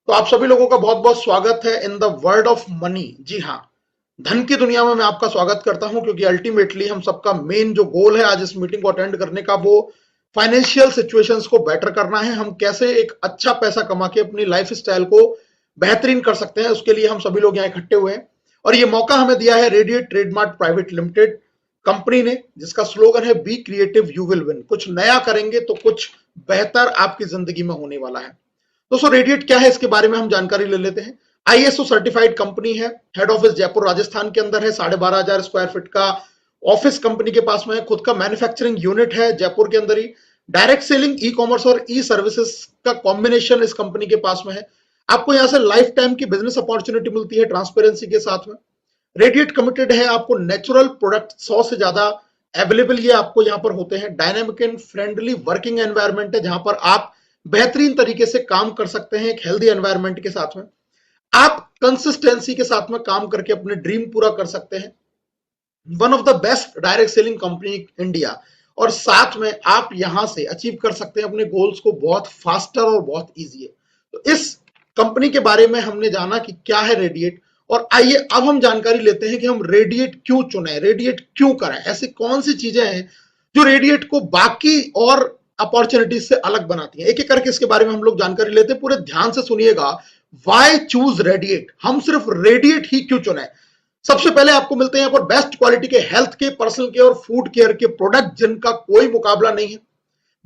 तो आप सभी लोगों का बहुत बहुत स्वागत है in the world of money. जी हाँ, धन की दुनिया में मैं आपका स्वागत करता हूं क्योंकि अल्टीमेटली हम सबका मेन जो गोल है आज इस मीटिंग को अटेंड करने का, वो फाइनेंशियल सिचुएशंस को बेटर करना है। हम कैसे एक अच्छा पैसा कमा के अपनी लाइफ स्टाइल को बेहतरीन कर सकते हैं, उसके लिए हम सभी लोग यहाँ इकट्ठे हुए हैं। और ये मौका हमें दिया है radiate Trademart Private limited company ने, जिसका स्लोगन है be creative you will win. कुछ नया करेंगे तो कुछ बेहतर आपकी जिंदगी में होने वाला है। दोस्तों, रेडिएट क्या है इसके बारे में हम जानकारी ले लेते हैं। आईएसओ सर्टिफाइड कंपनी है, हेड ऑफिस जयपुर राजस्थान के अंदर है। 12,500 स्क्वायर फीट का ऑफिस कंपनी के पास में है। खुद का मैन्युफैक्चरिंग यूनिट है जयपुर के अंदर ही। डायरेक्ट सेलिंग, ई कॉमर्स और ई सर्विसेज का कॉम्बिनेशन इस कंपनी के पास में है। आपको यहां से लाइफ टाइम की बिजनेस अपॉर्चुनिटी मिलती है ट्रांसपेरेंसी के साथ में। रेडिएट कमिटेड है, आपको नेचुरल प्रोडक्ट 100 से ज्यादा अवेलेबल ये आपको यहां पर होते हैं। Dynamic and friendly working environment है जहां पर आप बेहतरीन तरीके से काम कर सकते हैं एक हेल्दी एनवायरनमेंट के साथ में। आप कंसिस्टेंसी के साथ में काम करके अपने ड्रीम पूरा कर सकते हैं। One of the best direct selling company India, और साथ में आप यहां से अचीव कर सकते हैं अपने गोल्स को बहुत फास्टर और बहुत इजी है। तो इस कंपनी के बारे में हमने जाना कि क्या है रेडिएट, और आइए अब हम जानकारी लेते हैं कि हम रेडिएट क्यों चुने, रेडिएट क्यों करें। ऐसी कौन सी चीजें हैं जो रेडिएट को बाकी और अपॉर्चुनिटीज से अलग बनाती है। एक एक करके इसके बारे में हम लोग जानकारी लेते हैं। पूरे ध्यान से सुनिएगा। वाई चूज रेडिएट, हम सिर्फ रेडिएट ही क्यों चुने। सबसे पहले आपको मिलते हैं यहाँ पर बेस्ट क्वालिटी के हेल्थ के, पर्सनल केयर और फूड केयर के प्रोडक्ट जिनका कोई मुकाबला नहीं है।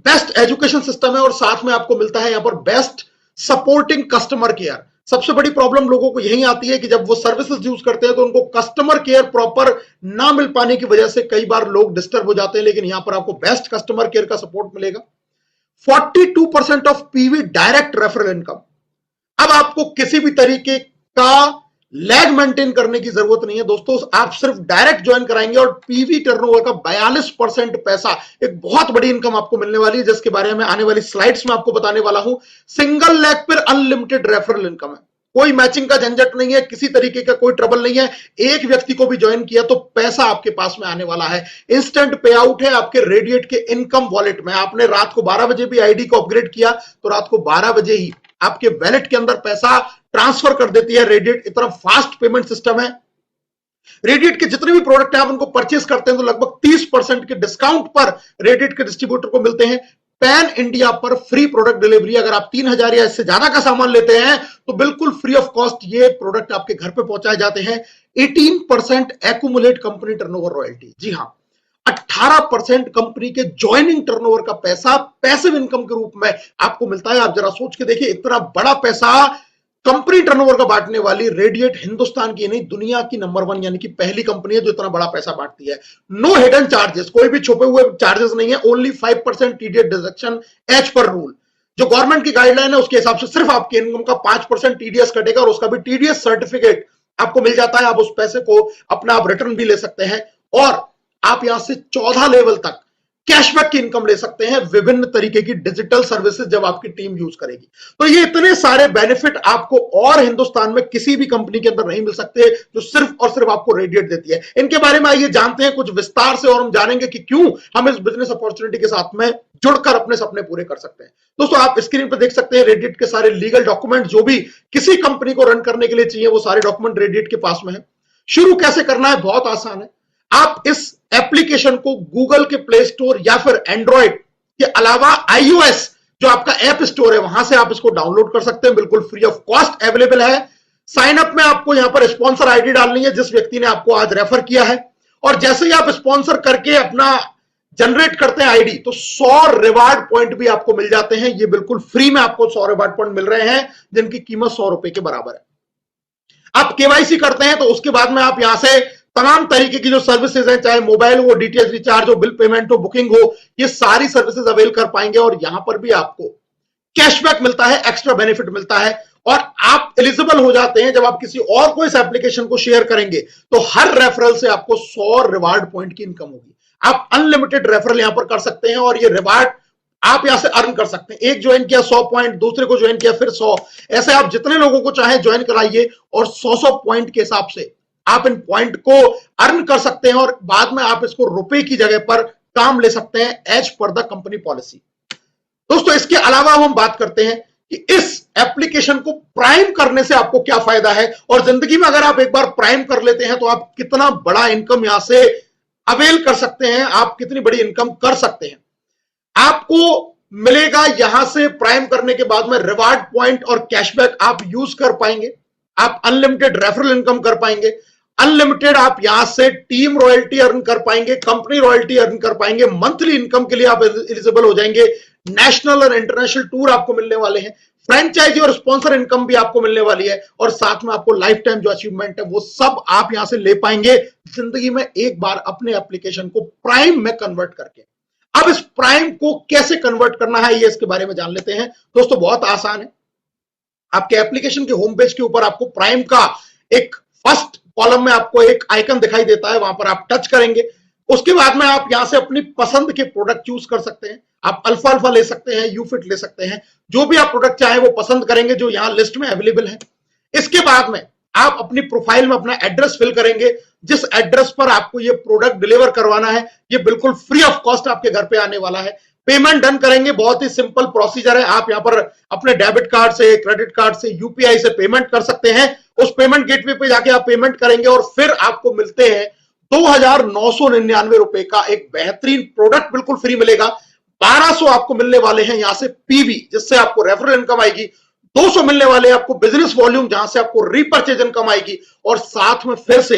बेस्ट एजुकेशन सिस्टम है और साथ में आपको मिलता है यहाँ पर बेस्ट सपोर्टिंग कस्टमर केयर। सबसे बड़ी प्रॉब्लम लोगों को यही आती है कि जब वो सर्विसेज यूज करते हैं तो उनको कस्टमर केयर प्रॉपर ना मिल पाने की वजह से कई बार लोग डिस्टर्ब हो जाते हैं, लेकिन यहां पर आपको बेस्ट कस्टमर केयर का सपोर्ट मिलेगा। 42% of PV direct referral income. अब आपको किसी भी तरीके का लैग मेंटेन करने की जरूरत नहीं है दोस्तों, आप सिर्फ डायरेक्ट ज्वाइन कराएंगे और पीवी टर्नओवर का 42% पैसा, एक बहुत बड़ी इनकम आपको मिलने वाली है, जिसके बारे में आने वाली स्लाइड्स में आपको बताने वाला हूं। सिंगल लेग पर अनलिमिटेड रेफरल इनकम है, कोई मैचिंग का झंझट नहीं है, किसी तरीके का कोई ट्रबल नहीं है। एक व्यक्ति को भी ज्वाइन किया तो पैसा आपके पास में आने वाला है। इंस्टेंट पे आउट है आपके रेडिएट के इनकम वॉलेट में। आपने रात को 12 बजे भी आईडी को अपग्रेड किया तो रात को 12 बजे ही आपके वैलेट के अंदर पैसा ट्रांसफर कर देती है रेडिएट। इतना फास्ट पेमेंट सिस्टम है। रेडिएट के जितने भी प्रोडक्ट हैं आप उनको परचेस करते हैं तो लगभग 30% के डिस्काउंट पर रेडिएट के डिस्ट्रीब्यूटर को मिलते हैं। पैन इंडिया पर फ्री प्रोडक्ट डिलीवरी। अगर आप 3,000 या इससे ज्यादा का सामान लेते हैं तो बिल्कुल फ्री ऑफ कॉस्ट ये प्रोडक्ट आपके घर पे पहुंचाए जाते हैं। 18% एक्यूमुलेट कंपनी टर्नओवर रॉयल्टी। जी हां, 18% कंपनी के ज्वाइनिंग टर्नओवर का पैसा पैसिव इनकम के रूप में आपको मिलता है। आप जरा सोच के देखिए, इतना बड़ा पैसा कंपनी टर्नओवर का बांटने वाली रेडिएट हिंदुस्तान की नहीं दुनिया की नंबर 1 यानी कि पहली कंपनी है जो इतना बड़ा पैसा बांटती है। नो हिडन चार्जेस, कोई भी छुपे हुए चार्जेस नहीं है। Only 5% TDS deduction as per rule. जो गवर्नमेंट की गाइडलाइन है उसके हिसाब से सिर्फ आपके इनकम का 5% टीडीएस कटेगा और उसका भी टीडीएस सर्टिफिकेट आपको मिल जाता है। आप उस पैसे को अपना आप रिटर्न भी ले सकते हैं और आप यहां से 14 लेवल तक कैशबैक की इनकम ले सकते हैं विभिन्न तरीके की डिजिटल सर्विसेज जब आपकी टीम यूज करेगी। तो ये इतने सारे बेनिफिट आपको और हिंदुस्तान में किसी भी कंपनी के अंदर नहीं मिल सकते जो सिर्फ और सिर्फ आपको रेडिएट देती है। इनके बारे में आइए जानते हैं कुछ विस्तार से और हम जानेंगे कि क्यों हम इस बिजनेस अपॉर्चुनिटी के साथ में जुड़कर अपने सपने पूरे कर सकते हैं। दोस्तों, आप स्क्रीन पर देख सकते हैं रेडिएट के सारे लीगल डॉक्यूमेंट जो भी किसी कंपनी को रन करने के लिए चाहिए वो सारे डॉक्यूमेंट रेडिएट के पास में है। शुरू कैसे करना है, बहुत आसान है। आप इस एप्लीकेशन को गूगल के प्ले स्टोर या फिर एंड्रॉइड के अलावा आईओएस जो आपका ऐप स्टोर है वहां से आप इसको डाउनलोड कर सकते हैं। बिल्कुल फ्री ऑफ कॉस्ट अवेलेबल है। साइन अप में आपको यहां पर स्पॉन्सर आईडी डालनी है जिस व्यक्ति ने आपको आज रेफर किया है, और जैसे ही आप स्पॉन्सर करके अपना जनरेट करते हैं आईडी तो 100 रिवार्ड पॉइंट भी आपको मिल जाते हैं। ये बिल्कुल फ्री में आपको 100 रिवार्ड पॉइंट मिल रहे हैं जिनकी कीमत 100 रुपए के बराबर है। आप केवाईसी करते हैं तो उसके बाद में आप यहां से तमाम तरीके की जो सर्विसेज हैं, चाहे मोबाइल हो, डीटीएच रिचार्ज हो, बिल पेमेंट हो, बुकिंग हो, ये सारी सर्विसेज अवेल कर पाएंगे और यहां पर भी आपको कैशबैक मिलता है, एक्स्ट्रा बेनिफिट मिलता है और आप एलिजिबल हो जाते हैं। जब आप किसी और को इस एप्लीकेशन को शेयर करेंगे तो हर रेफरल से आपको 100 रिवार्ड पॉइंट की इनकम होगी। आप अनलिमिटेड रेफरल यहां पर कर सकते हैं और ये रिवार्ड आप यहां से अर्न कर सकते हैं। एक ज्वाइन किया 100 पॉइंट, दूसरे को ज्वाइन किया फिर 100, ऐसे आप जितने लोगों को चाहे ज्वाइन कराइए और 100 पॉइंट के हिसाब से आप इन पॉइंट को अर्न कर सकते हैं और बाद में आप इसको रुपए की जगह पर काम ले सकते हैं as per the company policy. दोस्तों, इसके अलावा हम बात करते हैं कि इस एप्लीकेशन को प्राइम करने से आपको क्या फायदा है, और जिंदगी में अगर आप एक बार प्राइम कर लेते हैं तो आप कितना बड़ा इनकम यहां से अवेल कर सकते हैं, आप कितनी बड़ी इनकम कर सकते हैं। आपको मिलेगा यहां से प्राइम करने के बाद में रिवार्ड पॉइंट और कैशबैक आप यूज कर पाएंगे, आप अनलिमिटेड रेफरल इनकम कर पाएंगे, अनलिमिटेड आप यहां से टीम रॉयल्टी अर्न कर पाएंगे, कंपनी रॉयल्टी अर्न कर पाएंगे, मंथली इनकम के लिए आप एलिजिबल हो जाएंगे, नेशनल और इंटरनेशनल टूर आपको मिलने वाले हैं, फ्रेंचाइजी और स्पॉन्सर इनकम भी आपको मिलने वाली है, और साथ में आपको लाइफ टाइम जो अचीवमेंट है वो सब आप यहां से ले पाएंगे जिंदगी में एक बार अपने एप्लीकेशन को प्राइम में कन्वर्ट करके। अब इस प्राइम को कैसे कन्वर्ट करना है ये इसके बारे में जान लेते हैं। दोस्तों बहुत आसान है, आपके एप्लीकेशन के होम पेज के ऊपर आपको प्राइम का एक फर्स्ट कॉलम में आपको एक आइकन दिखाई देता है, वहां पर आप टच करेंगे। उसके बाद में आप यहां से अपनी पसंद के प्रोडक्ट चूज कर सकते हैं, आप अल्फा अल्फा ले सकते हैं, यूफिट ले सकते हैं, जो भी आप प्रोडक्ट चाहें वो पसंद करेंगे जो यहां लिस्ट में अवेलेबल है। इसके बाद में आप अपनी प्रोफाइल में अपना एड्रेस फिल करेंगे, जिस एड्रेस पर आपको ये प्रोडक्ट डिलीवर करवाना है ये बिल्कुल फ्री ऑफ कॉस्ट आपके घर पे आने वाला है। पेमेंट डन करेंगे, बहुत ही सिंपल प्रोसीजर है, आप यहां पर अपने डेबिट कार्ड से, क्रेडिट कार्ड से, यूपीआई से पेमेंट कर सकते हैं। उस पेमेंट गेटवे पे जाके आप पेमेंट करेंगे और फिर आपको मिलते हैं 2,999 रुपए का एक बेहतरीन प्रोडक्ट बिल्कुल फ्री मिलेगा। 1200 आपको मिलने वाले हैं यहां से पीवी, जिससे आपको रेफरल इनकम आएगी, 200 मिलने वाले आपको बिजनेस वॉल्यूम जहां से आपको रीपरचेज इनकम आएगी, और साथ में फिर से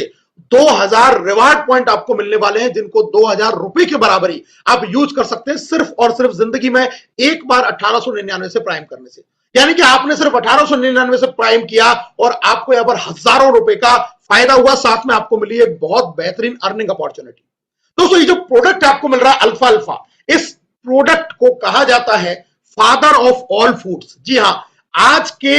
2000 रिवार्ड पॉइंट आपको मिलने वाले हैं, जिनको 2000 रुपए के बराबरी आप यूज कर सकते हैं सिर्फ और सिर्फ जिंदगी में एक बार 1899 से प्राइम करने से। यानी कि आपने सिर्फ 1899 से प्राइम किया और आपको यहां पर हजारों रुपए का फायदा हुआ, साथ में आपको मिली एक बहुत बेहतरीन अर्निंग अपॉर्चुनिटी। दोस्तों ये जो प्रोडक्ट आपको मिल रहा है अल्फा अल्फा, इस प्रोडक्ट को कहा जाता है फादर ऑफ ऑल फूड्स। जी हां, आज के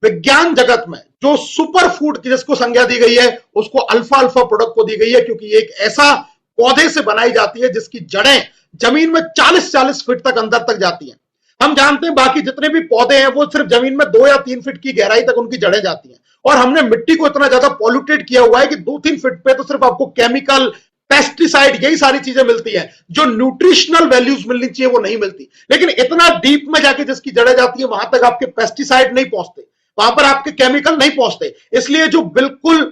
विज्ञान जगत में जो सुपर फूड की जिसको संज्ञा दी गई है उसको अल्फा अल्फा प्रोडक्ट को दी गई है, क्योंकि एक ऐसा पौधे से बनाई जाती है जिसकी जड़ें जमीन में 40-40 फीट तक अंदर तक जाती हैं। हम जानते हैं बाकी जितने भी पौधे हैं वो सिर्फ जमीन में 2 या 3 फीट की गहराई तक उनकी जड़ें जाती हैं, और हमने मिट्टी को इतना ज्यादा पॉल्यूटेड किया हुआ है कि 2-3 फीट पे तो सिर्फ आपको केमिकल, पेस्टिसाइड, यही सारी चीजें मिलती हैं, जो न्यूट्रिशनल वैल्यूज मिलनी चाहिए वो नहीं मिलती। लेकिन इतना डीप में जाके जिसकी जड़ें जाती है वहां तक आपके पेस्टिसाइड नहीं पहुंचते, वहां पर आपके केमिकल नहीं पहुंचते, इसलिए जो बिल्कुल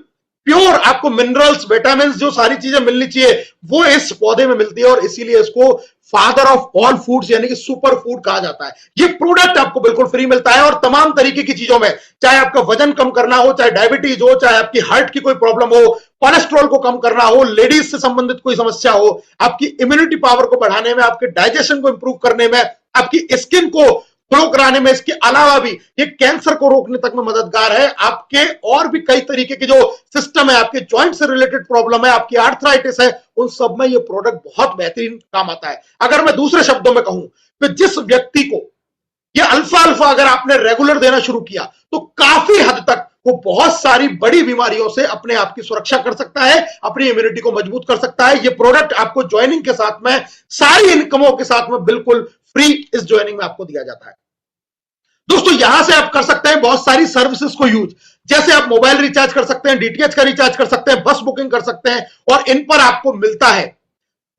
प्योर आपको मिनरल्स, विटामिन, जो सारी चीजें मिलनी चाहिए वो इस पौधे में मिलती है, और इसीलिए इसको फादर ऑफ ऑल फूड्स यानी कि सुपर फूड कहा जाता है। ये प्रोडक्ट आपको बिल्कुल फ्री मिलता है, और तमाम तरीके की चीजों में, चाहे आपका वजन कम करना हो, चाहे डायबिटीज हो, चाहे आपकी हार्ट की कोई प्रॉब्लम हो, कोलेस्ट्रॉल को कम करना हो, लेडीज से संबंधित कोई समस्या हो, आपकी इम्यूनिटी पावर को बढ़ाने में, आपके डाइजेशन को इंप्रूव करने में, आपकी स्किन को ग्लो कराने में, इसके अलावा भी ये कैंसर को रोकने तक में मददगार है। आपके और भी कई तरीके के जो सिस्टम है, आपके जॉइंट से रिलेटेड प्रॉब्लम है, आपकी आर्थराइटिस है, उन सब में ये प्रोडक्ट बहुत बेहतरीन काम आता है। अगर मैं दूसरे शब्दों में कहूं तो जिस व्यक्ति को ये अल्फा अल्फा अगर आपने रेगुलर देना शुरू किया तो काफी हद तक वो बहुत सारी बड़ी बीमारियों से अपने आप की सुरक्षा कर सकता है, अपनी इम्यूनिटी को मजबूत कर सकता है। ये प्रोडक्ट आपको ज्वाइनिंग के साथ में, सारी इनकमों के साथ में बिल्कुल फ्री इस ज्वाइनिंग में आपको दिया जाता है। दोस्तों यहां से आप कर सकते हैं बहुत सारी सर्विसेज को यूज, जैसे आप मोबाइल रिचार्ज कर सकते हैं, डीटीएच का रिचार्ज कर सकते हैं, बस बुकिंग कर सकते हैं, और इन पर आपको मिलता है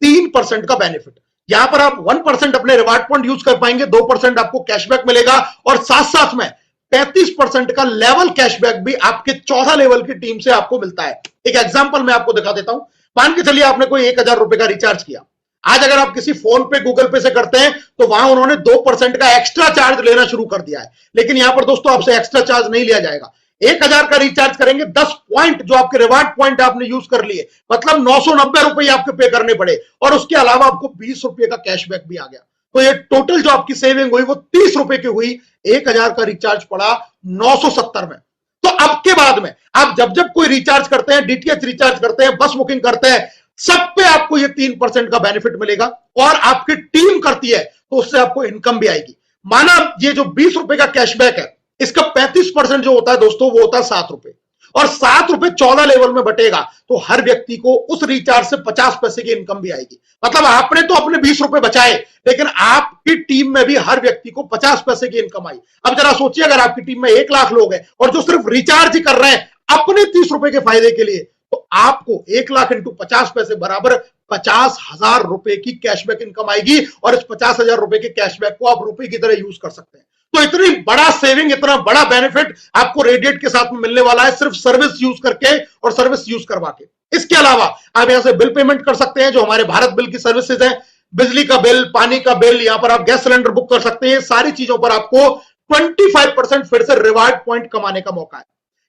3% का बेनिफिट। यहां पर आप 1% अपने रिवार्ड पॉइंट यूज कर पाएंगे, 2% आपको कैशबैक मिलेगा, और साथ साथ में 35% का लेवल कैशबैक भी आपके 14 लेवल की टीम से आपको मिलता है। एक एग्जांपल मैं आपको दिखा देता हूं। मान के चलिए आपने कोई 1000 रुपए का रिचार्ज किया, आज अगर आप किसी फोन पे, गूगल पे से करते हैं तो वहां उन्होंने 2% का एक्स्ट्रा चार्ज लेना शुरू कर दिया है, लेकिन यहां पर दोस्तों आपसे एक्स्ट्रा चार्ज नहीं लिया जाएगा। 1000 का रिचार्ज करेंगे, 10 पॉइंट जो आपके रिवार्ड पॉइंट आपने यूज कर लिए, मतलब 990 रुपए आपके पे करने पड़े, और उसके अलावा आपको 20 रुपए का कैशबैक भी आ गया। तो ये टोटल जो आपकी सेविंग हुई वो 30 रुपए की हुई, 1000 का रिचार्ज पड़ा 970 में। तो अब के बाद में आप जब जब कोई रिचार्ज करते हैं, डीटीएच रिचार्ज करते हैं, बस बुकिंग करते हैं, सब पे आपको ये 3% का बेनिफिट मिलेगा, और आपकी टीम करती है तो उससे आपको इनकम भी आएगी। माना ये जो 20 रुपए का कैशबैक है, इसका 35% जो होता है दोस्तों वो होता है 7 रुपए, और 7 रुपए 14 लेवल में बटेगा तो हर व्यक्ति को उस रिचार्ज से 50 पैसे की इनकम भी आएगी। मतलब आपने तो अपने 20 रुपए बचाए, लेकिन आपकी टीम में भी हर व्यक्ति को 50 पैसे की इनकम आई। अब जरा सोचिए अगर आपकी टीम में 1 लाख लोग हैं और जो सिर्फ रिचार्ज ही कर रहे हैं अपने 30 रुपए के फायदे के लिए, तो आपको 1 लाख इंटू 50 पैसे बराबर 50,000 रुपए की कैशबैक इनकम आएगी, और इस 50,000 रुपए के कैशबैक को आप रुपए की तरह यूज कर सकते हैं। तो इतनी बड़ा सेविंग, इतना बड़ा बेनिफिट आपको रेडिएट के साथ में मिलने वाला है सिर्फ सर्विस यूज करके और सर्विस यूज करवा के। इसके अलावा आप यहां से बिल पेमेंट कर सकते हैं, जो हमारे भारत बिल की सर्विसेज है, बिजली का बिल, पानी का बिल, यहां पर आप गैस सिलेंडर बुक कर सकते हैं। सारी चीजों पर आपको 25% फिर से रिवार्ड पॉइंट कमाने का मौका है।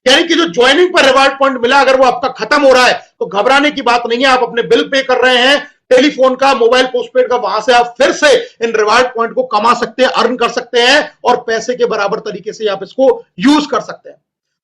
यानी कि जो ज्वाइनिंग पर रिवार्ड पॉइंट मिला, अगर वो आपका खत्म हो रहा है तो घबराने की बात नहीं है। आप अपने बिल पे कर रहे हैं, टेलीफोन का, मोबाइल पोस्टपेड का, वहां से आप फिर से इन रिवार्ड पॉइंट को कमा सकते हैं, अर्न कर सकते हैं और पैसे के बराबर तरीके से आप इसको यूज कर सकते हैं।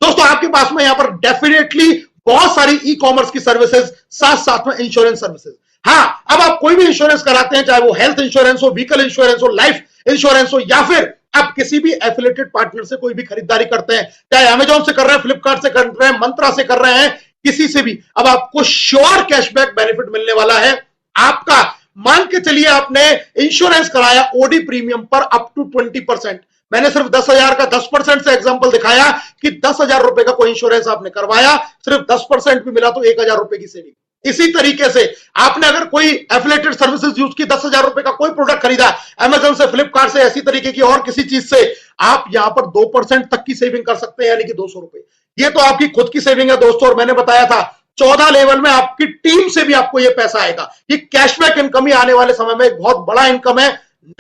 दोस्तों, आपके पास में यहां पर डेफिनेटली बहुत सारी ई कॉमर्स की सर्विसेज, साथ साथ में इंश्योरेंस सर्विसेज। हाँ, अब आप कोई भी इंश्योरेंस कराते हैं, चाहे वो हेल्थ इंश्योरेंस हो, व्हीकल इंश्योरेंस हो, लाइफ इंश्योरेंस हो, या फिर आप किसी भी एफिलिएटेड पार्टनर से कोई भी खरीदारी करते हैं, चाहे अमेजॉन से कर रहे हैं, फ्लिपकार्ट से कर रहे हैं, मंत्रा से कर रहे हैं, किसी से भी, अब आपको श्योर कैशबैक बेनिफिट मिलने वाला है। आपका मान के चलिए आपने इंश्योरेंस कराया ओडी प्रीमियम पर अप टू 20%। मैंने सिर्फ 10,000 का 10% से एग्जांपल दिखाया कि 10,000 रुपए का कोई इंश्योरेंस आपने करवाया, सिर्फ 10% भी मिला तो 1,000 रुपए की सेविंग। इसी तरीके से आपने अगर कोई एफिलिएटेड सर्विसेज यूज की, 10,000 रुपए का कोई प्रोडक्ट खरीदा अमेजन से, फ्लिपकार्ट से, ऐसी तरीके की और किसी चीज से, आप यहां पर 2% तक की सेविंग कर सकते हैं, यानी कि 200 रुपए। ये तो आपकी खुद की सेविंग है दोस्तों, और मैंने बताया था 14 लेवल में आपकी टीम से भी आपको यह पैसा आएगा। ये कैशबैक इनकम ही आने वाले समय में एक बहुत बड़ा इनकम है,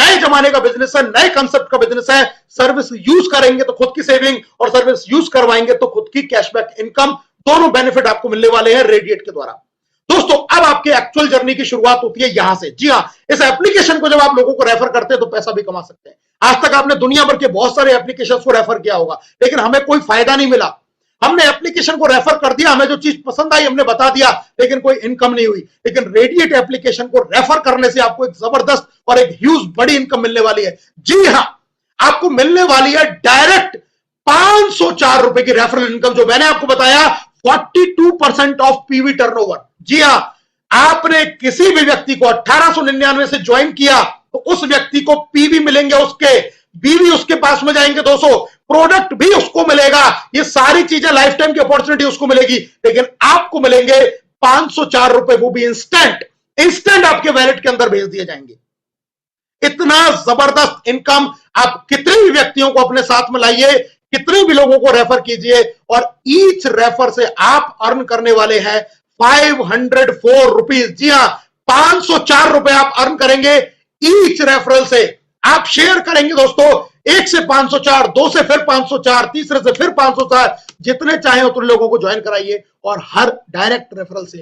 नए जमाने का बिजनेस है, नए कंसेप्ट का बिजनेस है। सर्विस यूज करेंगे तो खुद की सेविंग, और सर्विस यूज करवाएंगे तो खुद की कैशबैक इनकम, दोनों बेनिफिट आपको मिलने वाले हैं रेडिएट के द्वारा। दोस्तों, अब आपके एक्चुअल जर्नी की शुरुआत होती है यहां से। जी हां, इस एप्लीकेशन को जब आप लोगों को रेफर करते हैं तो पैसा भी कमा सकते हैं। आज तक आपने दुनिया भर के बहुत सारे एप्लीकेशंस को रेफर किया होगा, लेकिन हमें कोई फायदा नहीं मिला। हमने एप्लीकेशन को रेफर कर दिया, हमें जो चीज पसंद आई हमने बता दिया, लेकिन कोई इनकम नहीं हुई। लेकिन रेडिएट एप्लीकेशन को रेफर करने से आपको एक जबरदस्त और एक ह्यूज बड़ी इनकम मिलने वाली है। जी हां, आपको मिलने वाली है डायरेक्ट 504 रुपए की रेफरल इनकम, जो मैंने आपको बताया 42% ऑफ पीवी टर्नओवर। जी हां, आपने किसी भी व्यक्ति को 1899 से ज्वाइन किया तो उस व्यक्ति को पीवी मिलेंगे, उसके बीवी उसके पास में जाएंगे 200, प्रोडक्ट भी उसको मिलेगा, ये सारी चीजें लाइफ टाइम की अपॉर्चुनिटी उसको मिलेगी, लेकिन आपको मिलेंगे 504 रुपए, वो भी इंस्टेंट आपके वैलेट के अंदर भेज दिए जाएंगे। इतना जबरदस्त इनकम आप कितने भी व्यक्तियों को अपने साथ में लाइए, कितने भी लोगों को रेफर कीजिए, और ईच रेफर से आप अर्न करने वाले हैं 504 रुपीज। जी हां, 504 रुपए आप अर्न करेंगे ईच रेफरल से। आप शेयर करेंगे दोस्तों, 1 से 504, 2 से फिर 504, तीसरे से फिर 504, जितने चाहे उतने लोगों को ज्वाइन कराइए और हर डायरेक्ट रेफरल से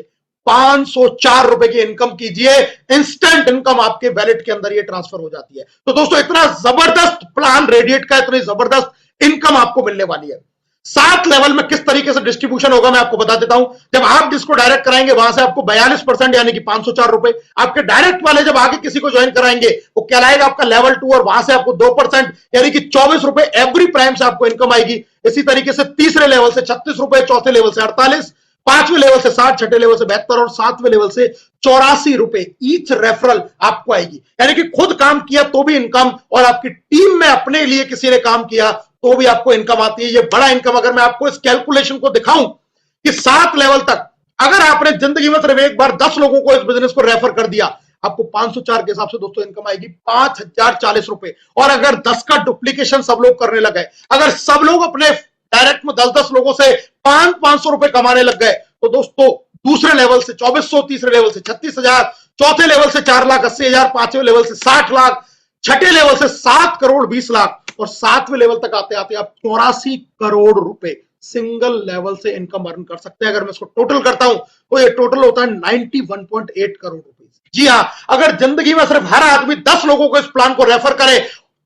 504 रुपए की इनकम कीजिए। इंस्टेंट इनकम आपके वैलेट के अंदर ये ट्रांसफर हो जाती है। तो दोस्तों, इतना जबरदस्त प्लान रेडिएट का, इतनी जबरदस्त इनकम आपको मिलने वाली है। 7 लेवल में किस तरीके से डिस्ट्रीब्यूशन होगा मैं आपको बता देता हूं। जब आप जिसको डायरेक्ट कराएंगे वहां से आपको 42% यानी कि 504 रुपए, आपके डायरेक्ट वाले जब आगे किसी को ज्वाइन कराएंगे वो कहलाएगा आपका लेवल 2, और वहां से आपको 2% यानी कि 24 रुपए एवरी प्राइम से आपको इनकम आएगी। इसी तरीके से तीसरे लेवल से 36 रुपए, चौथे लेवल से 48, पांचवें लेवल से 60, छठे लेवल से 72 और सातवें लेवल से 84 रुपए ईच रेफरल आपको आएगी। यानी कि खुद काम किया तो भी इनकम, और आपकी टीम में अपने लिए किसी ने काम किया तो भी आपको इनकम आती है। ये बड़ा इनकम, अगर मैं आपको इस कैलकुलेशन को दिखाऊं कि 7 लेवल तक अगर आपने जिंदगी में सिर्फ एक बार 10 लोगों को इस बिजनेस को रेफर कर दिया, आपको 504 के हिसाब से दोस्तों इनकम आएगी 5,040 रुपए। और अगर 10 का डुप्लीकेशन सब लोग करने लग गए, अगर सब लोग अपने डायरेक्ट में 10-10 लोगों से 500-500 रुपए कमाने लग गए, तो दोस्तों दूसरे लेवल से 2400, तीसरे लेवल से 36,000, चौथे लेवल से 4,80,000, पांचवें लेवल से 60 लाख, छठे लेवल से 7 करोड़ 20 लाख, और सातवें लेवल तक आते आते आप 84 करोड़ रुपए सिंगल लेवल से इनकम अर्न कर सकते हैं। अगर मैं इसको टोटल करता हूं तो ये टोटल होता है 91.8 करोड़ रुपए। जी हां, अगर जिंदगी में सिर्फ हर आदमी 10 लोगों को इस प्लान को रेफर करे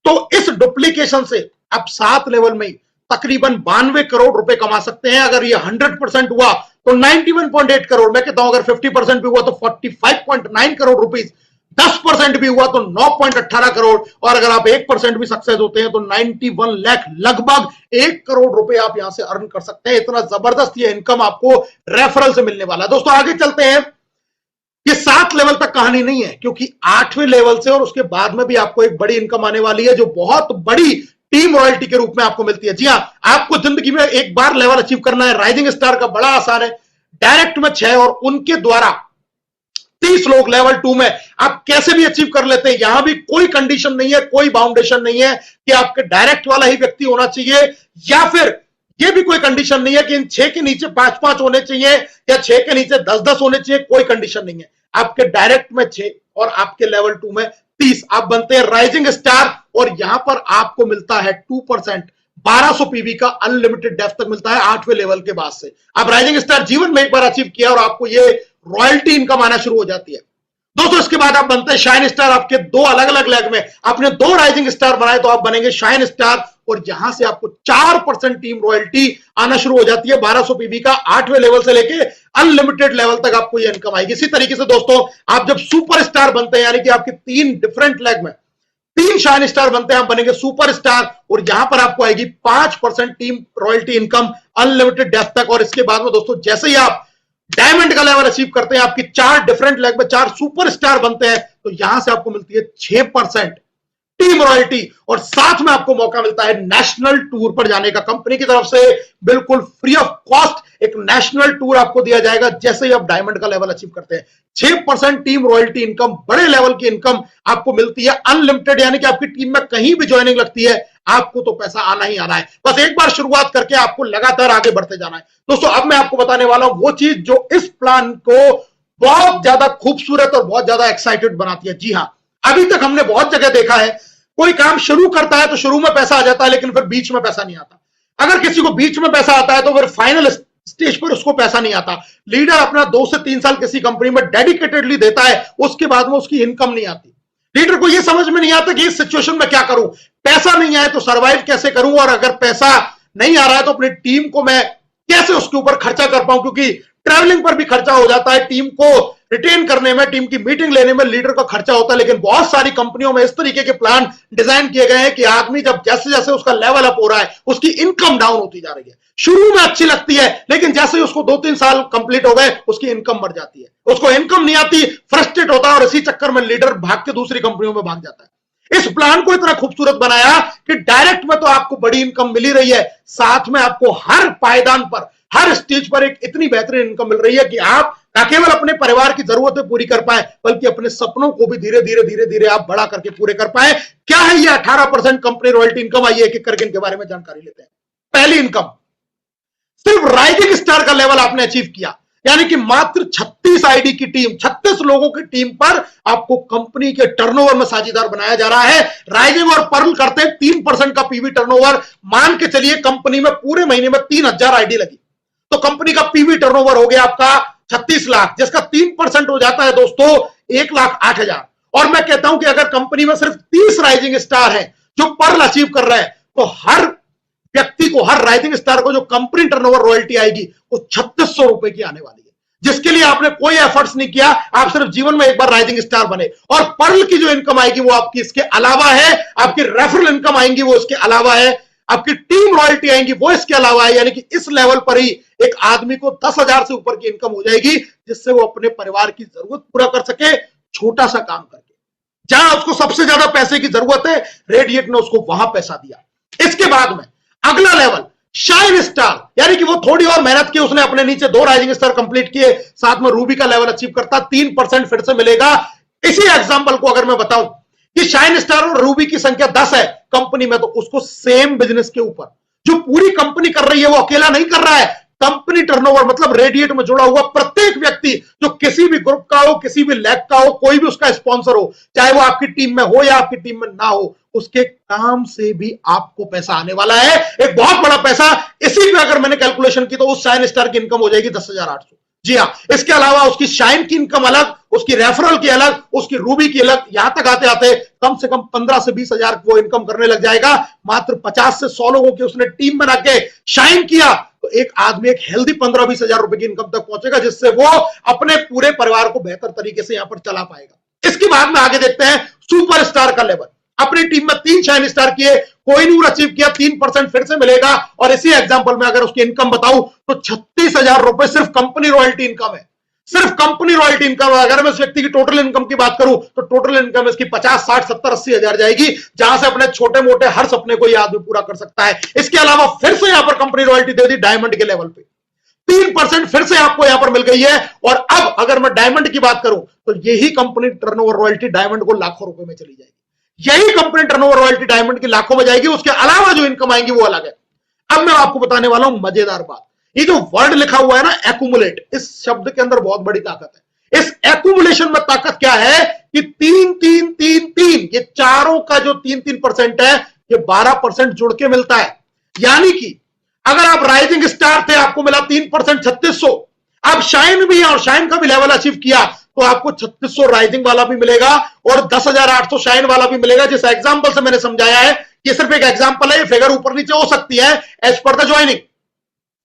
तो इस डुप्लीकेशन से आप 7 लेवल में तकरीबन 92 करोड़ रुपए कमा सकते हैं। अगर ये 100% हुआ तो 91.8 करोड़, मैं कहता हूं अगर 50% भी हुआ तो 45.9 करोड़ रुपीस, 10% भी हुआ तो 9.18 करोड़, और अगर आप 1% भी सक्सेस होते हैं तो 91 लाख, लगभग 1 करोड़ रुपए आप यहां से अर्न कर सकते हैं। इतना जबरदस्त ये इनकम आपको रेफरल से मिलने वाला है। दोस्तों, आगे चलते हैं। ये 7 लेवल तक कहानी नहीं है, क्योंकि 8वें लेवल से और उसके बाद में भी आपको एक बड़ी इनकम आने वाली है, जो बहुत बड़ी टीम रॉयल्टी के रूप में आपको मिलती है। जी हां, आपको जिंदगी में एक बार लेवल अचीव करना है। राइजिंग स्टार का बड़ा आसान है, डायरेक्ट में 6 और उनके द्वारा 30 लोग लेवल 2 में आप कैसे भी अचीव कर लेते हैं। यहां भी कोई कंडीशन नहीं है, कोई बाउंडेशन नहीं है कि आपके डायरेक्ट वाला ही व्यक्ति होना चाहिए, या फिर यह भी कोई कंडीशन नहीं है कि इन 6 के नीचे 5-5 होने चाहिए या 6 के नीचे 10-10 होने चाहिए। कोई कंडीशन नहीं है। आपके डायरेक्ट में 6 और आपके लेवल 2 में 30, आप बनते हैं राइजिंग स्टार। और यहां पर आपको मिलता है 2%, 1200 पीवी का अनलिमिटेड डेप्थ तक मिलता है 8वें लेवल के बाद से। आप राइजिंग स्टार जीवन में एक बार अचीव किया और आपको ये रॉयल्टी इनकम आना शुरू हो जाती है दोस्तों। इसके बाद आप बनते हैं शाइन स्टार। आपके 2 अलग अलग लेग में आपने 2 राइजिंग स्टार बनाए तो आप बनेंगे शाइन स्टार, और यहां से आपको 4% टीम रॉयल्टी आना शुरू हो जाती है 1200 पीवी का 8वें लेवल से लेके अनलिमिटेड लेवल तक आपको ये इनकम आएगी। इसी तरीके से दोस्तों आप जब सुपर स्टार बनते हैं, यानी कि आपके 3 डिफरेंट लेग में 3 शाइन स्टार बनते हैं, आप बनेंगे सुपर स्टार, और यहां पर आपको आएगी 5% team royalty income unlimited depth तक। और इसके बाद में दोस्तों जैसे ही आप डायमंड का लेवल अचीव करते हैं, आपकी 4 डिफरेंट लेग में 4 सुपर स्टार बनते हैं, तो यहां से आपको मिलती है 6% टीम रॉयल्टी, और साथ में आपको मौका मिलता है नेशनल टूर पर जाने का। कंपनी की तरफ से बिल्कुल फ्री ऑफ कॉस्ट एक नेशनल टूर आपको दिया जाएगा जैसे ही आप डायमंड का लेवल अचीव करते हैं। 6% टीम रॉयल्टी इनकम, बड़े लेवल की इनकम आपको मिलती है अनलिमिटेड, यानी कि आपकी टीम में कहीं भी ज्वाइनिंग लगती है आपको तो पैसा आना ही आना है। बस एक बार शुरुआत करके आपको लगातार आगे बढ़ते जाना है। दोस्तों अब मैं आपको बताने वाला हूं वो चीज जो इस प्लान को बहुत ज्यादा खूबसूरत और बहुत ज्यादा एक्साइटेड बनाती है। जी हां, अभी तक हमने बहुत जगह देखा है कोई काम शुरू करता है तो शुरू में पैसा आ जाता है, लेकिन फिर बीच में पैसा नहीं आता। अगर किसी को बीच में पैसा आता है तो फिर फाइनल स्टेज पर उसको पैसा नहीं आता। लीडर अपना 2 से 3 साल किसी कंपनी में डेडिकेटेडली देता है, उसके बाद में उसकी इनकम नहीं आती। लीडर को यह समझ में नहीं आता कि इस सिचुएशन में क्या करूं, पैसा नहीं आए तो सर्वाइव कैसे करूं, और अगर पैसा नहीं आ रहा है तो अपनी टीम को मैं कैसे उसके ऊपर खर्चा कर पाऊं, क्योंकि ट्रैवलिंग पर भी खर्चा हो जाता है, टीम को रिटेन करने में, टीम की मीटिंग लेने में लीडर का खर्चा होता है। लेकिन बहुत सारी कंपनियों में इस तरीके के प्लान डिजाइन किए गए हैं कि आदमी जब जैसे जैसे उसका लेवल अप हो रहा है उसकी इनकम डाउन होती जा रही है। शुरू में अच्छी लगती है, लेकिन जैसे ही उसको 2-3 साल कंप्लीट हो गए उसकी इनकम मर जाती है, उसको इनकम नहीं आती, फ्रस्ट्रेट होता है, और इसी चक्कर में लीडर भाग के दूसरी कंपनियों में भाग जाता है। इस प्लान को इतना खूबसूरत बनाया कि डायरेक्ट में तो आपको बड़ी इनकम मिल ही रही है, साथ में आपको हर पायदान पर, हर स्टेज पर एक इतनी बेहतरीन इनकम मिल रही है कि आप न केवल अपने परिवार की जरूरतें पूरी कर पाए, बल्कि अपने सपनों को भी धीरे धीरे आप बड़ा करके पूरे कर पाए। क्या है ये 18% कंपनी रॉयल्टी इनकम? आइए एक एक करके इनके बारे में जानकारी लेते हैं। पहली इनकम, सिर्फ राइजिंग स्टार का लेवल आपने अचीव किया, यानी कि मात्र 36 आईडी की टीम, 36 लोगों की टीम पर आपको कंपनी के टर्नओवर में साझेदार बनाया जा रहा है। राइजिंग और पर्ल करते हैं 3% का पीवी टर्नओवर। मान के चलिए कंपनी में पूरे महीने में 3000 आईडी लगी, तो कंपनी का पीवी टर्नओवर हो गया आपका 36 लाख, जिसका 3% हो जाता है दोस्तों 1,08,000। और मैं कहता हूं कि अगर कंपनी में सिर्फ 30 राइजिंग स्टार है जो पर्ल अचीव कर रहे हैं, तो हर व्यक्ति को, हर राइजिंग स्टार को जो कंपनी टर्नओवर रॉयल्टी आएगी वो 3600 रुपए की आने वाली है, जिसके लिए आपने कोई एफर्ट्स नहीं किया, आप सिर्फ जीवन में एक बार राइजिंग स्टार बने। और पर्ल की जो इनकम आएगी वो आपकी इसके अलावा है, आपकी रेफरल इनकम आएंगी वो इसके अलावा है, आपकी टीम रॉयल्टी आएंगी वो इसके अलावा है। यानी कि इस लेवल पर ही एक आदमी को 10,000 से ऊपर की इनकम हो जाएगी, जिससे वो अपने परिवार की जरूरत पूरा कर सके, छोटा सा काम करके। जहां उसको सबसे ज्यादा पैसे की जरूरत है, रेडिएट ने उसको वहां पैसा दिया। इसके बाद में अगला लेवल शाइन स्टार, यानी कि वो थोड़ी और मेहनत की, उसने अपने नीचे 2 राइजिंग स्टार कंप्लीट किए, साथ में रूबी का लेवल अचीव करता, 3% फिर से मिलेगा। इसी एग्जांपल को अगर मैं बताऊं कि शाइन स्टार और रूबी की संख्या 10 है कंपनी में, तो उसको सेम बिजनेस के ऊपर जो पूरी कंपनी कर रही है वो अकेला नहीं कर रहा है। कंपनी टर्नओवर मतलब रेडिएट में जुड़ा हुआ प्रत्येक व्यक्ति जो किसी भी ग्रुप का हो, किसी भी लैग का हो, कोई भी उसका स्पॉन्सर हो, चाहे वो आपकी टीम में हो या आपकी टीम में ना हो, उसके काम से भी आपको पैसा आने वाला है, एक बहुत बड़ा पैसा। इसी पे अगर मैंने कैलकुलेशन की तो उस शाइन स्टार की इनकम हो जाएगी 10,800। जी हाँ, इसके अलावा उसकी शाइन की इनकम अलग, उसकी रेफरल की अलग, उसकी रूबी की अलग, यहां तक आते आते कम से कम 15 से 20,000 वो इनकम करने लग जाएगा। मात्र 50 से 100 लोगों की उसने टीम बना के शाइन किया, तो एक आदमी एक हेल्दी 15-20,000 रुपए की इनकम तक पहुंचेगा, जिससे वो अपने पूरे परिवार को बेहतर तरीके से यहां पर चला पाएगा। इसके बाद में आगे देखते हैं सुपर स्टार का लेवल। अपनी टीम में 3 शाइन स्टार किए, कोहिनूर अचीव किया, 3% फिर से मिलेगा। और इसी एग्जांपल में अगर उसकी इनकम बताऊं तो 36,000 रुपए सिर्फ कंपनी रॉयल्टी इनकम है, सिर्फ कंपनी रॉयल्टी इनकम। अगर मैं इस व्यक्ति की टोटल इनकम की बात करूं तो टोटल इनकम इसकी 50, 60, 70, 80 हजार जाएगी, जहां से अपने छोटे मोटे हर सपने को यह आदमी पूरा कर सकता है। इसके अलावा फिर से यहां पर कंपनी रॉयल्टी दे दी डायमंड के लेवल पे। 3% फिर से आपको यहां पर मिल गई है। और अब अगर मैं डायमंड की बात करूं तो यही कंपनी टर्नओवर रॉयल्टी डायमंड को लाखों रुपए में चली जाएगी। यही कंपनी टर्नओवर रॉयल्टी डायमंड की लाखों में जाएगी, उसके अलावा जो इनकम आएंगी वो अलग है। अब मैं आपको बताने वाला हूं मजेदार बात। ये जो वर्ड लिखा हुआ है ना एक्यूमुलेट, इस शब्द के अंदर बहुत बड़ी ताकत है। इस एक्यूमुलेशन में ताकत क्या है कि 3 ये चारों का जो 3% है ये 12% जुड़ के मिलता है। यानी कि अगर आप राइजिंग स्टार थे आपको मिला 3% 3600, आप शाइन भी है और शाइन का भी लेवल अचीव किया तो आपको 3600 राइजिंग वाला भी मिलेगा और 10,800 शाइन वाला भी मिलेगा। जिस एग्जांपल से मैंने समझाया है, ये सिर्फ एक एग्जांपल है, ये फिगर ऊपर नीचे हो सकती है एज पर द ज्वाइनिंग,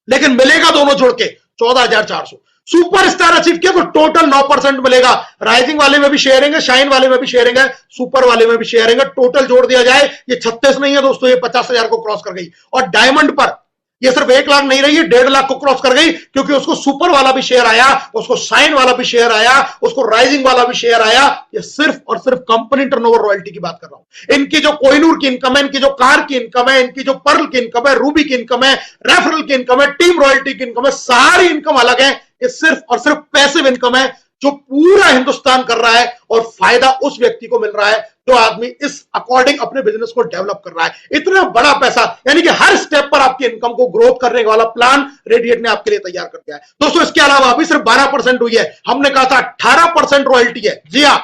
लेकिन मिलेगा दोनों जोड़ के 14,400। सुपर स्टार अचीव किया तो टोटल 9% मिलेगा। राइजिंग वाले में भी शेयरिंग है, शाइन वाले में भी शेयरिंग है, सुपर वाले में भी शेयरिंग है। टोटल जोड़ दिया जाए ये 36 नहीं है दोस्तों, ये 50,000 को क्रॉस कर गई। और डायमंड पर ये सिर्फ 1 लाख नहीं रही है, 1.5 लाख को क्रॉस कर गई, क्योंकि उसको सुपर वाला भी शेयर आया, उसको शाइन वाला भी शेयर आया, उसको राइजिंग वाला भी शेयर आया। ये सिर्फ और सिर्फ कंपनी टर्नओवर रॉयल्टी की बात कर रहा हूं। इनकी जो कोहिनूर की इनकम है, इनकी जो कार की इनकम है, इनकी जो पर्ल की इनकम है, रूबी की इनकम है, रेफरल की इनकम है, टीम रॉयल्टी की इनकम है, सारी इनकम अलग है। ये सिर्फ और सिर्फ पैसिव इनकम है जो पूरा हिंदुस्तान कर रहा है और फायदा उस व्यक्ति को मिल रहा है जो आदमी इस अकॉर्डिंग अपने बिजनेस को डेवलप कर रहा है। इतना बड़ा पैसा, यानी कि हर स्टेप पर आपकी इनकम को ग्रोथ करने वाला प्लान रेडिएट ने आपके लिए तैयार कर दिया है दोस्तों। इसके अलावा अभी सिर्फ 12% हुई है, हमने कहा था 18% रॉयल्टी है। जी हाँ,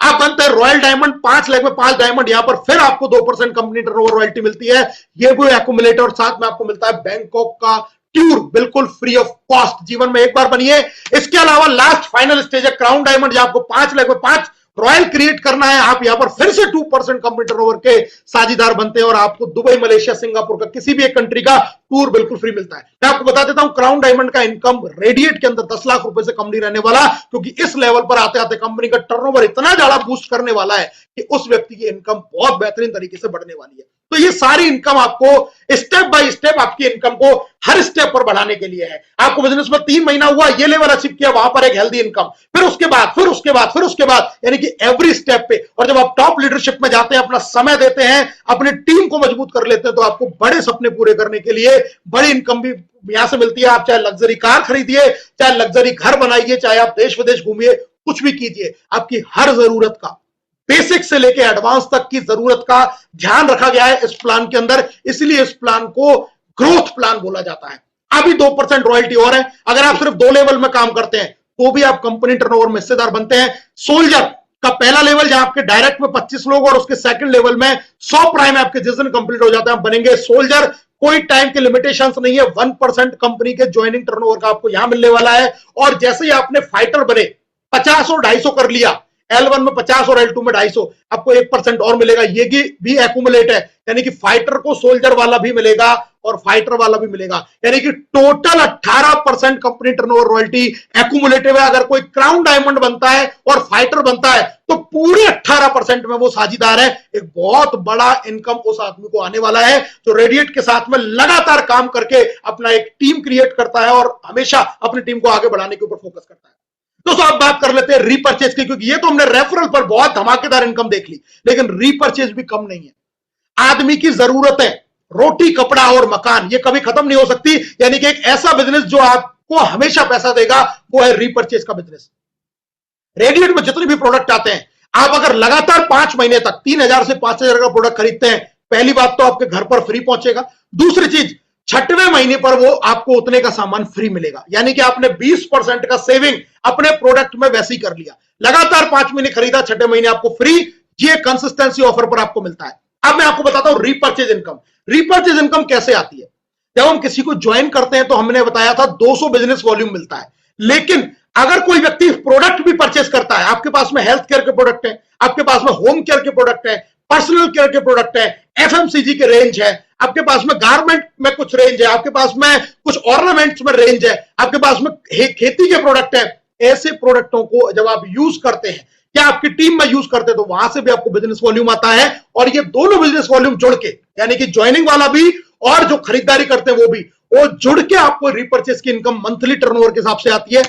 आप बनते हैं रॉयल डायमंड, 5 लाख में 5 डायमंड, यहां पर फिर आपको 2% कंपनी टर्नओवर रॉयल्टी मिलती है। ये भी एक्यूमुलेटर और साथ में आपको मिलता है बैंकॉक का टूर बिल्कुल फ्री ऑफ कॉस्ट। जीवन में एक बार बनिए। इसके अलावा लास्ट फाइनल स्टेज है क्राउन डायमंड, जहां आपको 5 लाख में 5 रॉयल क्रिएट करना है। आप यहां पर फिर से 2% कंपनी टर्नओवर के साझीदार बनते हैं और आपको दुबई, मलेशिया, सिंगापुर का किसी भी एक कंट्री का टूर बिल्कुल फ्री मिलता है। मैं आपको बता देता हूं क्राउन डायमंड का इनकम रेडिएट के अंदर 10 लाख रुपए से कम नहीं रहने वाला, क्योंकि इस लेवल पर आते आते कंपनी का टर्नओवर इतना ज्यादा बूस्ट करने वाला है कि उस व्यक्ति की इनकम बहुत बेहतरीन तरीके से बढ़ने वाली है। तो ये सारी इनकम आपको स्टेप बाय स्टेप आपकी इनकम को हर स्टेप पर बढ़ाने के लिए है। आपको बिजनेस में 3 महीना हुआ, ये लेवल अचीव किया, वहां पर एक हेल्दी इनकम, फिर उसके बाद फिर उसके बाद फिर उसके बाद, यानी कि एवरी स्टेप पे। और जब आप टॉप लीडरशिप में जाते हैं, अपना समय देते हैं, अपनी टीम को मजबूत कर लेते हैं, तो आपको बड़े सपने पूरे करने के लिए बड़ी इनकम भी यहां से मिलती है। आप चाहे लग्जरी कार खरीदिए, चाहे लग्जरी घर बनाइए, चाहे आप देश विदेश घूमिए, कुछ भी कीजिए, आपकी हर जरूरत का, बेसिक से लेके एडवांस तक की जरूरत का ध्यान रखा गया है इस प्लान के अंदर। इसलिए इस प्लान को ग्रोथ प्लान बोला जाता है। अभी 2% रॉयल्टी और है। अगर आप सिर्फ 2 लेवल में काम करते हैं तो भी आप कंपनी टर्नओवर में हिस्सेदार बनते हैं। सोल्जर का पहला लेवल जहां आपके डायरेक्ट में 25 लोग और उसके सेकंड लेवल में 100 प्राइम आपके जिस दिन कंप्लीट हो जाता है, आप बनेंगे सोल्जर। कोई टाइम के लिमिटेशंस नहीं है। 1% कंपनी के ज्वाइनिंग टर्नओवर का आपको यहां मिलने वाला है। और जैसे ही आपने फाइटर बने, 50 और 250 कर लिया, L1 में 50 और L2 में 250, आपको 1% और मिलेगा। ये भी एक्यूमुलेट है, यानी कि फाइटर को सोल्जर वाला भी मिलेगा और फाइटर वाला भी मिलेगा, यानी कि total 18% company turnover royalty accumulative है। अगर कोई क्राउन डायमंड बनता है और फाइटर बनता है तो पूरे 18% में वो साझीदार है। एक बहुत बड़ा इनकम उस आदमी को आने वाला है जो रेडिएट के साथ में लगातार काम करके अपना एक टीम क्रिएट करता है और हमेशा अपनी टीम को आगे बढ़ाने के ऊपर फोकस करता है। दोस्तों अब बात कर लेते हैं रीपर्चेज की, क्योंकि ये तो हमने रेफरल पर बहुत धमाकेदार इनकम देख ली, लेकिन रीपर्चेज भी कम नहीं है। आदमी की जरूरतें, रोटी, कपड़ा और मकान, ये कभी खत्म नहीं हो सकती। यानी कि एक ऐसा बिजनेस जो आपको हमेशा पैसा देगा वो है रीपर्चेज का बिजनेस। रेडिएट में जितने भी प्रोडक्ट आते हैं, आप अगर लगातार 5 महीने तक 3,000 से 5,000 का प्रोडक्ट खरीदते हैं, पहली बात तो आपके घर पर फ्री पहुंचेगा। दूसरी चीज, 6वें महीने पर वो आपको उतने का सामान फ्री मिलेगा। यानी कि आपने 20% का सेविंग अपने प्रोडक्ट में वैसे ही कर लिया। लगातार 5 महीने खरीदा, 6वें महीने आपको फ्री। ये कंसिस्टेंसी ऑफर पर आपको मिलता है। अब मैं आपको बताता हूं रीपर्चेज इनकम। रीपर्चेज इनकम कैसे आती है? जब हम किसी को ज्वाइन करते हैं तो हमने बताया था 200 बिजनेस वॉल्यूम मिलता है। लेकिन अगर कोई व्यक्ति प्रोडक्ट भी परचेस करता है, आपके पास में हेल्थ केयर के प्रोडक्ट है, आपके पास में होम केयर के प्रोडक्ट है, पर्सनल केयर के प्रोडक्ट है, एफएमसीजी के रेंज है, आपके पास में गारमेंट में कुछ रेंज है, आपके पास में कुछ ऑर्नामेंट्स में रेंज है, आपके पास में खेती के प्रोडक्ट है, ऐसे प्रोडक्टों को जब आप यूज करते हैं या आपकी टीम में यूज करते हैं तो वहां से भी आपको बिजनेस वॉल्यूम आता है। और ये दोनों बिजनेस वॉल्यूम जुड़ के, यानी कि ज्वाइनिंग वाला भी और जो खरीदारी करते हैं वो भी, वो जुड़ के आपको रीपर्चेस की इनकम मंथली टर्नओवर के हिसाब से आती है।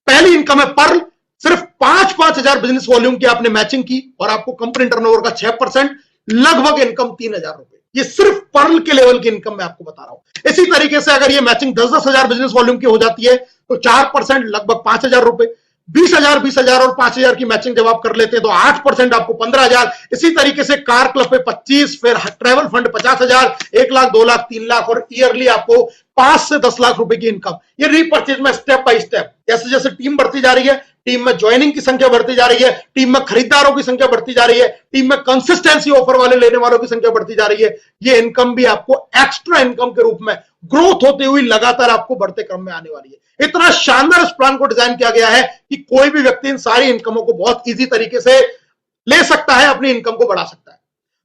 पहली इनकम है पर्ल, सिर्फ 5-5 हजार बिजनेस वॉल्यूम की आपने मैचिंग की और आपको कंपनी टर्नओवर का 6%, लगभग इनकम 3,000 रुपए। ये सिर्फ पर्ल के लेवल की इनकम मैं आपको बता रहा हूं। इसी तरीके से अगर ये मैचिंग 10-10 हजार बिजनेस वॉल्यूम की हो जाती है तो 4% लगभग 5,000 रुपए, 20,000 और 5,000 की मैचिंग जब आप कर लेते हैं तो 8% आपको 15,000। इसी तरीके से कार क्लब पे 25, फिर ट्रेवल फंड 50,000, 1 लाख, 2 लाख, 3 लाख और ईयरली आपको 5 से 10 लाख रुपए की इनकम। ये रीपर्चेज में स्टेप बाय स्टेप जैसे जैसे टीम बढ़ती जा रही है, टीम में ज्वाइनिंग की संख्या बढ़ती जा रही है, टीम में खरीदारों की संख्या बढ़ती जा रही है, टीम में कंसिस्टेंसी ऑफर वाले लेने वालों की संख्या बढ़ती जा रही है, ये इनकम भी आपको एक्स्ट्रा इनकम के रूप में ग्रोथ होती हुई लगातार आपको बढ़ते क्रम में आने वाली है। इतना शानदार इस प्लान को डिजाइन किया गया है कि कोई भी व्यक्ति इन सारी इनकमों को बहुत इजी तरीके से ले सकता है, अपनी इनकम को बढ़ा सकता है।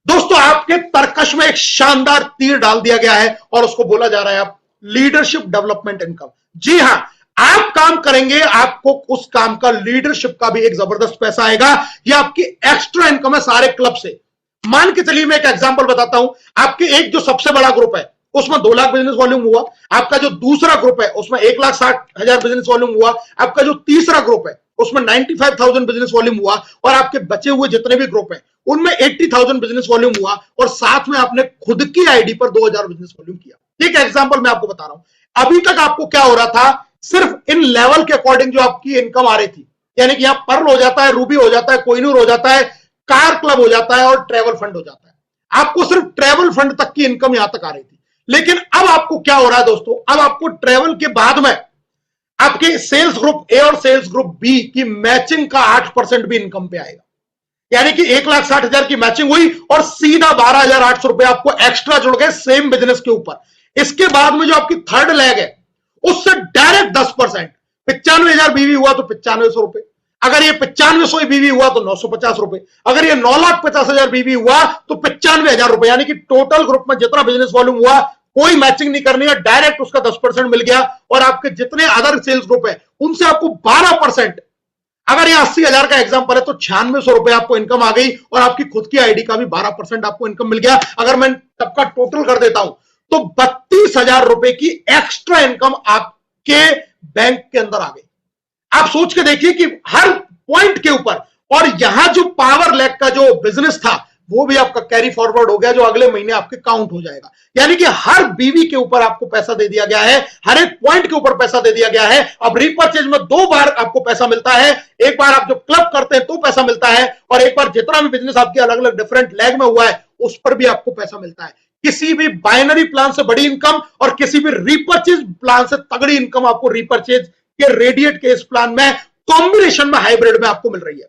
दोस्तों, आपके तर्कश में एक शानदार तीर डाल दिया गया है और उसको बोला जा रहा है आप लीडरशिप डेवलपमेंट इनकम। जी हां, आप काम करेंगे, आपको उस काम का लीडरशिप का भी एक जबरदस्त पैसा आएगा। ये आपकी एक्स्ट्रा इनकम है सारे क्लब से। मान के चलिए मैं एक एग्जांपल बताता हूं। आपके एक जो सबसे बड़ा ग्रुप है उसमें 2 लाख बिजनेस वॉल्यूम हुआ, आपका जो दूसरा ग्रुप है उसमें 1,60,000 बिजनेस वॉल्यूम हुआ, आपका जो तीसरा ग्रुप है उसमें 95,000 बिजनेस वॉल्यूम हुआ और आपके बचे हुए जितने भी ग्रुप हैं उनमें 80,000 बिजनेस वॉल्यूम हुआ और साथ में आपने खुद की आईडी पर 2,000 बिजनेस वॉल्यूम किया। एक एग्जांपल मैं आपको बता रहा हूं। अभी तक आपको क्या हो रहा था, सिर्फ इन लेवल के अकॉर्डिंग जो आपकी इनकम आ रही थी, यानी कि यहां पर्ल हो जाता है, रूबी हो जाता है, कोहिनूर हो जाता है, कार क्लब हो जाता है और ट्रेवल फंड हो जाता है। आपको सिर्फ ट्रेवल फंड तक की इनकम यहां तक आ रही थी। लेकिन अब आपको क्या हो रहा है दोस्तों, अब आपको ट्रेवल के बाद में आपके सेल्स ग्रुप ए और सेल्स ग्रुप बी की मैचिंग का 8% भी इनकम पे आएगा। यानी कि 1,60,000 की मैचिंग हुई और सीधा 12,800 रुपए आपको एक्स्ट्रा जुड़ गए सेम बिजनेस के ऊपर। इसके बाद में जो आपकी थर्ड लेग है उससे डायरेक्ट 10%, 95,000 बीवी हुआ तो 9,500 रुपए, अगर ये 9,500 बीवी हुआ तो 950 रुपए, अगर ये 9,50,000 बीवी हुआ तो 95,000 रुपए। यानी कि टोटल ग्रुप में जितना बिजनेस वॉल्यूम हुआ कोई मैचिंग नहीं करनी है, डायरेक्ट उसका 10% मिल गया और आपके जितने अदर सेल्स ग्रुप है उनसे आपको 12%, अगर ये 80,000 का एग्जांपल है तो 9600 रुपए आपको इनकम आ गई और आपकी खुद की आईडी का भी 12% आपको इनकम मिल गया। अगर मैं सबका टोटल कर देता हूं तो 32,000 रुपए की एक्स्ट्रा इनकम आपके बैंक के अंदर आ गई। आप सोच के देखिए कि हर पॉइंट के ऊपर, और यहां जो पावर लैग का जो बिजनेस था वो भी आपका कैरी फॉरवर्ड हो गया, जो अगले महीने आपके काउंट हो जाएगा। यानी कि हर बीवी के ऊपर आपको पैसा दे दिया गया है, हर एक पॉइंट के ऊपर पैसा दे दिया गया है। अब रीपर्चेज में 2 बार आपको पैसा मिलता है, एक बार आप जो क्लब करते हैं तो पैसा मिलता है और एक बार जितना भी बिजनेस आपके अलग अलग डिफरेंट लैग में हुआ है उस पर भी आपको पैसा मिलता है। किसी भी बाइनरी प्लान से बड़ी इनकम और किसी भी रीपर्चेज प्लान से तगड़ी इनकम आपको रीपर्चेज के रेडिएट के इस प्लान में कॉम्बिनेशन में हाइब्रिड में आपको मिल रही है।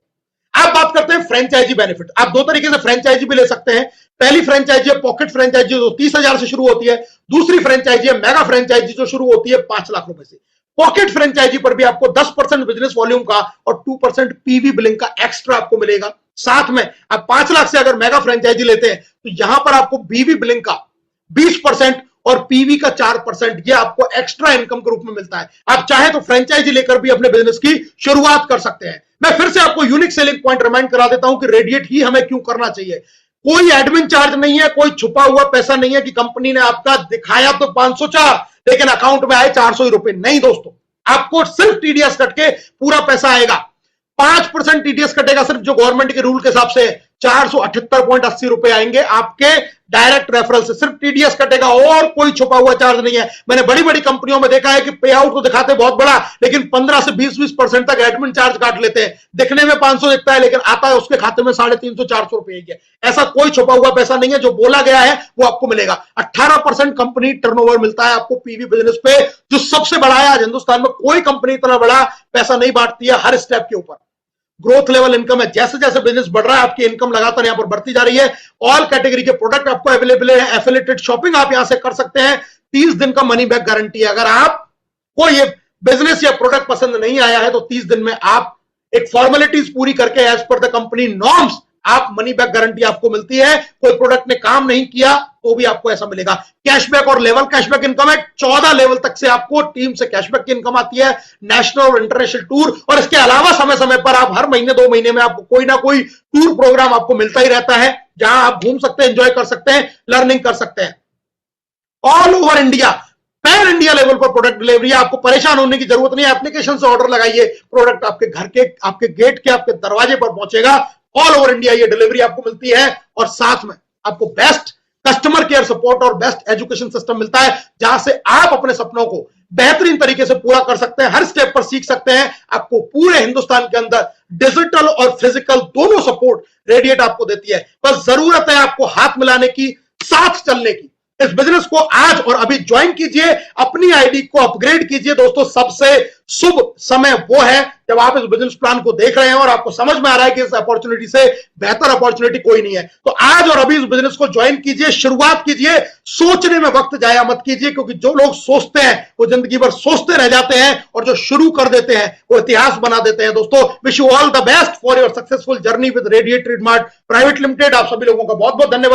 आप बात करते हैं फ्रेंचाइजी बेनिफिट। आप 2 तरीके से फ्रेंचाइजी भी ले सकते हैं। पहली फ्रेंचाइजी है पॉकेट फ्रेंचाइजी जो 30,000 से शुरू होती है, दूसरी फ्रेंचाइजी है मेगा फ्रेंचाइजी जो शुरू होती है 5 लाख रुपए से। पॉकेट फ्रेंचाइजी पर भी आपको 10% बिजनेस वॉल्यूम का और 2% पीवी बिलिंग का एक्स्ट्रा आपको मिलेगा। साथ में आप 5 लाख से अगर मेगा फ्रेंचाइजी लेते हैं तो यहां पर आपको बीवी बिलिंग का 20% और पीवी का 4% ये आपको एक्स्ट्रा इनकम के रूप में मिलता है। आप चाहे तो फ्रेंचाइजी लेकर भी अपने बिजनेस की शुरुआत कर सकते हैं। मैं फिर से आपको यूनिक सेलिंग पॉइंट रिमाइंड करा देता हूं कि रेडिएट ही हमें क्यों करना चाहिए। कोई एडमिन चार्ज नहीं है, कोई छुपा हुआ पैसा नहीं है कि कंपनी ने आपका दिखाया तो 504 लेकिन अकाउंट में आए 400 ही रुपए। नहीं दोस्तों, आपको सिर्फ टीडीएस कट के पूरा पैसा आएगा। 5% टीडीएस कटेगा सिर्फ जो गवर्नमेंट के रूल के हिसाब से 478.80 रुपए आएंगे आपके डायरेक्ट रेफरल से, सिर्फ टीडीएस कटेगा और कोई छुपा हुआ चार्ज नहीं है। मैंने बड़ी बड़ी कंपनियों में देखा है कि पे आउट तो दिखाते बहुत बड़ा लेकिन 15 से 20% तक एडमिन चार्ज काट लेते हैं। दिखने में 500 दिखता है लेकिन आता है उसके खाते में 350-400 रुपए ही है। ऐसा कोई छुपा हुआ पैसा नहीं है, जो बोला गया है वो आपको मिलेगा। 18% कंपनी टर्नओवर मिलता है आपको पीवी बिजनेस पे, जो सबसे बड़ा है। आज हिंदुस्तान में कोई कंपनी इतना बड़ा पैसा नहीं बांटती है हर स्टेप के ऊपर। ग्रोथ लेवल इनकम है, जैसे जैसे बिजनेस बढ़ रहा है आपकी इनकम लगातार यहां पर बढ़ती जा रही है। ऑल कैटेगरी के प्रोडक्ट आपको अवेलेबल है। एफिलिएटेड शॉपिंग आप यहां से कर सकते हैं। 30 दिन का मनी बैक गारंटी है। अगर आपको ये बिजनेस या प्रोडक्ट पसंद नहीं आया है तो 30 दिन में आप एक फॉर्मेलिटीज पूरी करके as per the company norms आप मनी बैक गारंटी आपको मिलती है। कोई प्रोडक्ट ने काम नहीं किया तो भी आपको ऐसा मिलेगा। कैशबैक और लेवल कैशबैक इनकम है। 14 लेवल तक से आपको टीम से कैशबैक की इनकम आती है। नेशनल और इंटरनेशनल टूर, और इसके अलावा समय समय पर आप हर महीने 2 महीने में आपको कोई ना कोई टूर प्रोग्राम आपको मिलता ही रहता है, जहां आप घूम सकते हैं, एंजॉय कर सकते हैं, लर्निंग कर सकते हैं। All over India, pan India level पर प्रोडक्ट डिलीवरी। आपको परेशान होने की जरूरत नहीं है। एप्लीकेशन से ऑर्डर लगाइए, प्रोडक्ट आपके घर के, आपके गेट के, आपके दरवाजे पर पहुंचेगा। ऑल ओवर इंडिया ये डिलीवरी आपको मिलती है और साथ में आपको बेस्ट कस्टमर केयर सपोर्ट और बेस्ट एजुकेशन सिस्टम मिलता है, जहां से आप अपने सपनों को बेहतरीन तरीके से पूरा कर सकते हैं, हर स्टेप पर सीख सकते हैं। आपको पूरे हिंदुस्तान के अंदर डिजिटल और फिजिकल दोनों सपोर्ट रेडिएट आपको देती है। बस जरूरत है आपको हाथ मिलाने की, साथ चलने की। इस बिजनेस को आज और अभी ज्वाइन कीजिए, अपनी आईडी को अपग्रेड कीजिए। दोस्तों, सबसे शुभ समय वो है जब आप इस बिजनेस प्लान को देख रहे हैं और आपको समझ में आ रहा है कि इस अपॉर्चुनिटी से बेहतर अपॉर्चुनिटी कोई नहीं है। तो आज और अभी इस बिजनेस को ज्वाइन कीजिए, शुरुआत कीजिए। सोचने में वक्त जाया मत कीजिए, क्योंकि जो लोग सोचते हैं वो जिंदगी भर सोचते रह जाते हैं, और जो शुरू कर देते हैं वो इतिहास बना देते हैं। दोस्तों, wish you all the best for your successful journey with Radiate Trademart Private Limited. आप सभी लोगों का बहुत बहुत धन्यवाद।